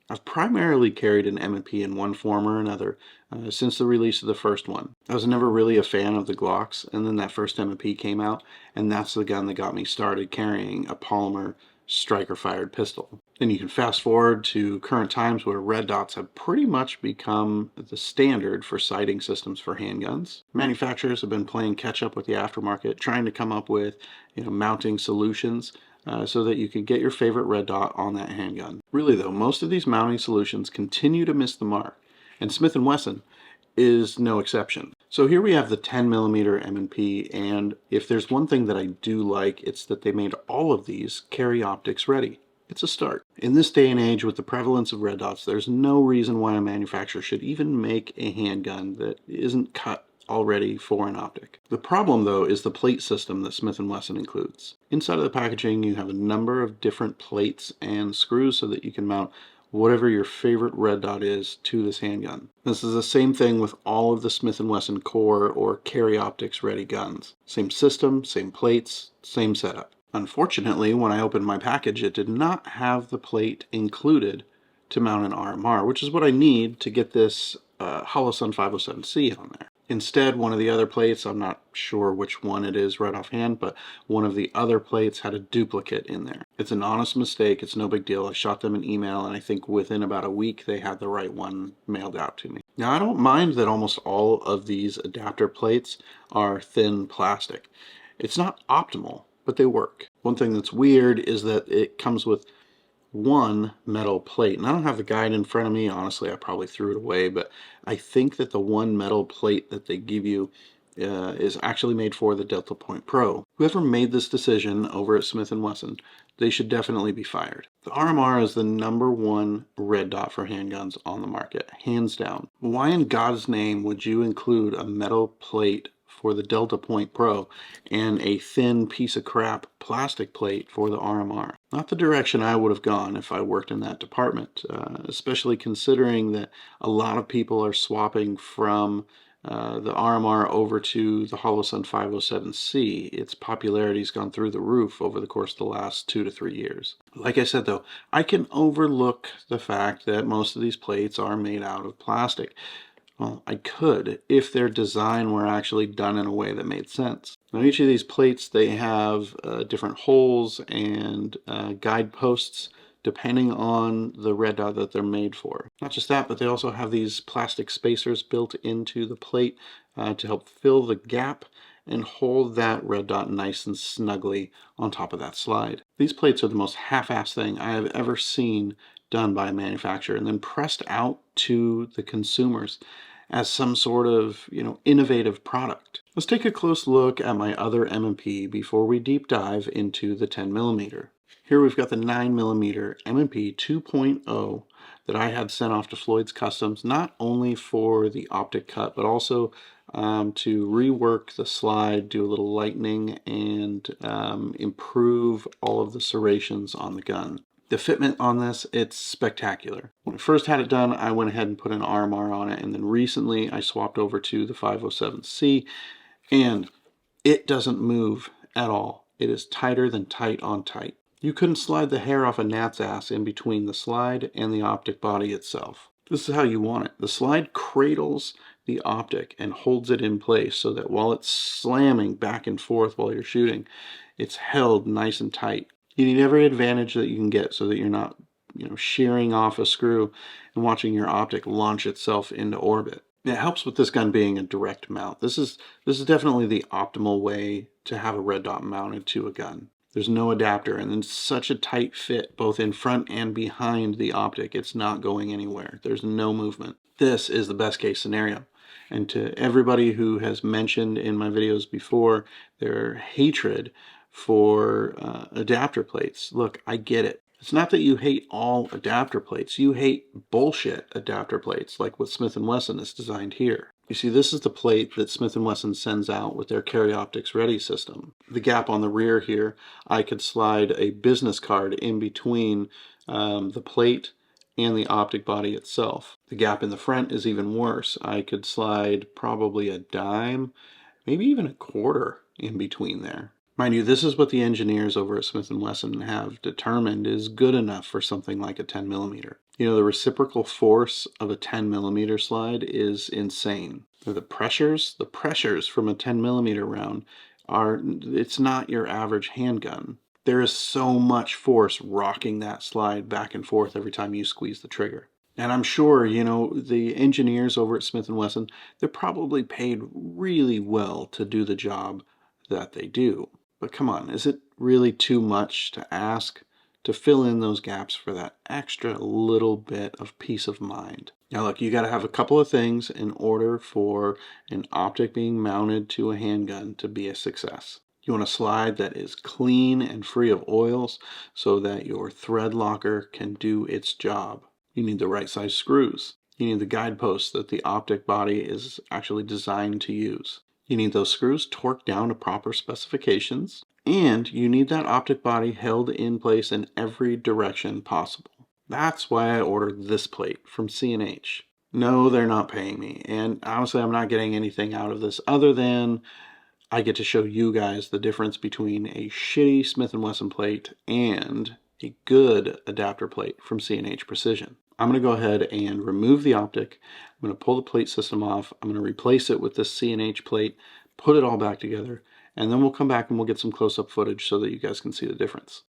I've primarily carried an M&P in one form or another since the release of the first one. I was never really a fan of the Glocks, and then that first M&P came out, and that's the gun that got me started carrying a polymer striker-fired pistol. Then you can fast forward to current times where red dots have pretty much become the standard for sighting systems for handguns. Manufacturers have been playing catch up with the aftermarket, trying to come up with mounting solutions so that you can get your favorite red dot on that handgun. Really though, most of these mounting solutions continue to miss the mark, and Smith & Wesson is no exception. So here we have the 10mm M&P, and if there's one thing that I do like, it's that they made all of these carry optics ready. It's a start. In this day and age with the prevalence of red dots, there's no reason why a manufacturer should even make a handgun that isn't cut already for an optic. The problem though is the plate system that Smith & Wesson includes. Inside of the packaging you have a number of different plates and screws so that you can mount whatever your favorite red dot is to this handgun. This is the same thing with all of the Smith & Wesson core or carry optics ready guns. Same system, same plates, same setup. Unfortunately, when I opened my package, it did not have the plate included to mount an RMR, which is what I need to get this Holosun 507C on there. Instead, one of the other plates, I'm not sure which one it is right offhand, but one of the other plates had a duplicate in there. It's an honest mistake, it's no big deal. I shot them an email and I think within about a week they had the right one mailed out to me. Now I don't mind that almost all of these adapter plates are thin plastic. It's not optimal, but they work. One thing that's weird is that it comes with one metal plate, and I don't have the guide in front of me. Honestly, I probably threw it away, but I think that the one metal plate that they give you is actually made for the Delta Point Pro. Whoever made this decision over at Smith & Wesson, they should definitely be fired. The RMR is the #1 red dot for handguns on the market, hands down. Why in God's name would you include a metal plate for the Delta Point Pro and a thin piece of crap plastic plate for the RMR? Not the direction I would have gone if I worked in that department, especially considering that a lot of people are swapping from the RMR over to the Holosun 507C. Its popularity's gone through the roof over the course of the last 2 to 3 years. Like I said though, I can overlook the fact that most of these plates are made out of plastic. Well, I could if their design were actually done in a way that made sense. Now each of these plates, they have different holes and guideposts depending on the red dot that they're made for. Not just that, but they also have these plastic spacers built into the plate to help fill the gap and hold that red dot nice and snugly on top of that slide. These plates are the most half-assed thing I have ever seen done by a manufacturer and then pressed out to the consumers as some sort of innovative product. Let's take a close look at my other M&P before we deep dive into the 10mm. Here we've got the 9mm M&P 2.0 that I had sent off to Floyd's Customs, not only for the optic cut, but also to rework the slide, do a little lightening, and improve all of the serrations on the gun. The fitment on this, it's spectacular. When I first had it done, I went ahead and put an RMR on it, and then recently I swapped over to the 507C, and it doesn't move at all. It is tighter than tight on tight. You couldn't slide the hair off a gnat's ass in between the slide and the optic body itself. This is how you want it. The slide cradles the optic and holds it in place so that while it's slamming back and forth while you're shooting, it's held nice and tight. You need every advantage that you can get so that you're not, shearing off a screw and watching your optic launch itself into orbit. It helps with this gun being a direct mount. This is definitely the optimal way to have a red dot mounted to a gun. There's no adapter, and it's such a tight fit both in front and behind the optic. It's not going anywhere. There's no movement. This is the best case scenario. And to everybody who has mentioned in my videos before their hatred for adapter plates, look, I get it. It's not that you hate all adapter plates. You hate bullshit adapter plates like what Smith & Wesson is designed here. You see, this is the plate that Smith & Wesson sends out with their Carry Optics Ready system. The gap on the rear here, I could slide a business card in between the plate and the optic body itself. The gap in the front is even worse. I could slide probably a dime, maybe even a quarter in between there. Mind you, this is what the engineers over at Smith & Wesson have determined is good enough for something like a 10mm. You know, the reciprocal force of a 10mm slide is insane. The pressures from a 10mm round it's not your average handgun. There is so much force rocking that slide back and forth every time you squeeze the trigger. And I'm sure, you know, the engineers over at Smith & Wesson, they're probably paid really well to do the job that they do. But come on, is it really too much to ask to fill in those gaps for that extra little bit of peace of mind? Now look, you got to have a couple of things in order for an optic being mounted to a handgun to be a success. You want a slide that is clean and free of oils so that your thread locker can do its job. You need the right size screws. You need the guideposts that the optic body is actually designed to use. You need those screws torqued down to proper specifications, and you need that optic body held in place in every direction possible. That's why I ordered this plate from C&H. No, they're not paying me, and honestly, I'm not getting anything out of this other than I get to show you guys the difference between a shitty Smith & Wesson plate and a good adapter plate from C&H Precision. I'm going to go ahead and remove the optic. I'm going to pull the plate system off. I'm going to replace it with this C&H plate, put it all back together, and then we'll come back and we'll get some close-up footage so that you guys can see the difference.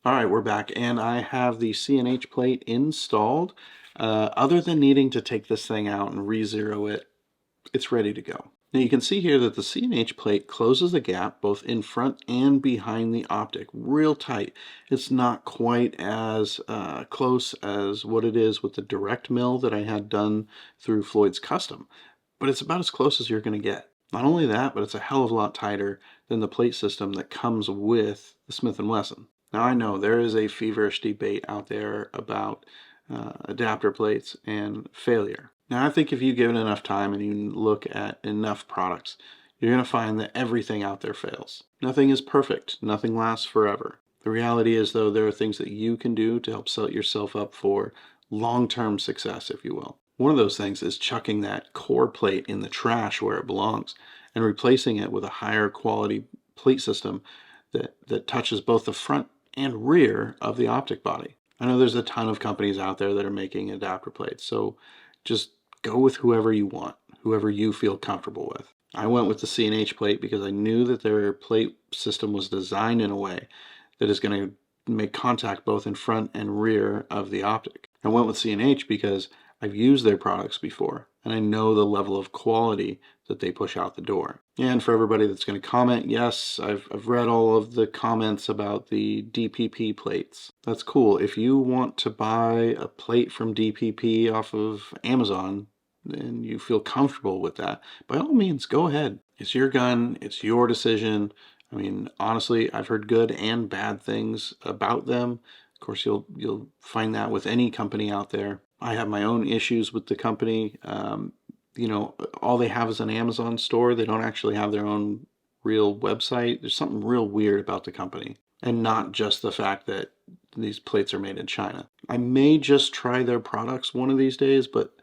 All right, we're back, and I have the C&H plate installed. Other than needing to take this thing out and re-zero it, it's ready to go. Now you can see here that the C&H plate closes the gap both in front and behind the optic real tight. It's not quite as close as what it is with the direct mill that I had done through Floyd's Custom, but it's about as close as you're going to get. Not only that, but it's a hell of a lot tighter than the plate system that comes with the Smith & Wesson. Now I know there is a feverish debate out there about adapter plates and failure. Now I think if you give it enough time and you look at enough products, you're going to find that everything out there fails. Nothing is perfect. Nothing lasts forever. The reality is, though, there are things that you can do to help set yourself up for long-term success, if you will. One of those things is chucking that core plate in the trash where it belongs and replacing it with a higher quality plate system that touches both the front and rear of the optic body. I know there's a ton of companies out there that are making adapter plates, so just go with whoever you want, whoever you feel comfortable with. I went with the C&H plate because I knew that their plate system was designed in a way that is going to make contact both in front and rear of the optic. I went with C&H because I've used their products before, and I know the level of quality that they push out the door. And for everybody that's going to comment, yes, I've read all of the comments about the DPP plates. That's cool. If you want to buy a plate from DPP off of Amazon, and you feel comfortable with that, by all means, go ahead. It's your gun. It's your decision. I mean, honestly, I've heard good and bad things about them. Of course, you'll find that with any company out there. I have my own issues with the company. You know, all they have is an Amazon store. They don't actually have their own real website. There's something real weird about the company, and not just the fact that these plates are made in China. I may just try their products one of these days, but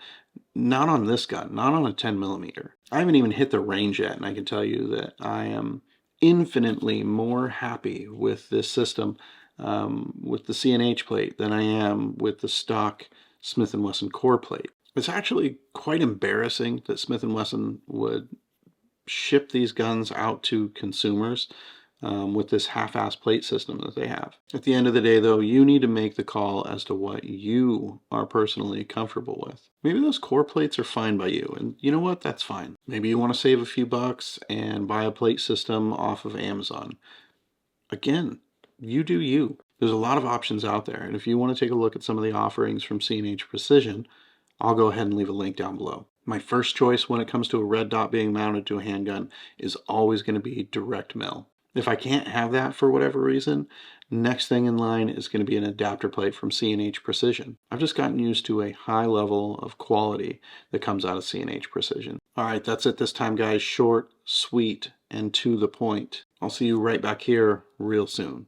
not on this gun, not on a 10mm. I haven't even hit the range yet, and I can tell you that I am infinitely more happy with this system with the C&H plate than I am with the stock Smith & Wesson core plate. It's actually quite embarrassing that Smith & Wesson would ship these guns out to consumers with this half-ass plate system that they have. At the end of the day, though, you need to make the call as to what you are personally comfortable with. Maybe those core plates are fine by you, and you know what? That's fine. Maybe you want to save a few bucks and buy a plate system off of Amazon. Again, you do you. There's a lot of options out there, and if you want to take a look at some of the offerings from C&H Precision, I'll go ahead and leave a link down below. My first choice when it comes to a red dot being mounted to a handgun is always going to be direct mill. If I can't have that for whatever reason, next thing in line is going to be an adapter plate from C&H Precision. I've just gotten used to a high level of quality that comes out of C&H Precision. All right, that's it this time, guys. Short, sweet, and to the point. I'll see you right back here real soon.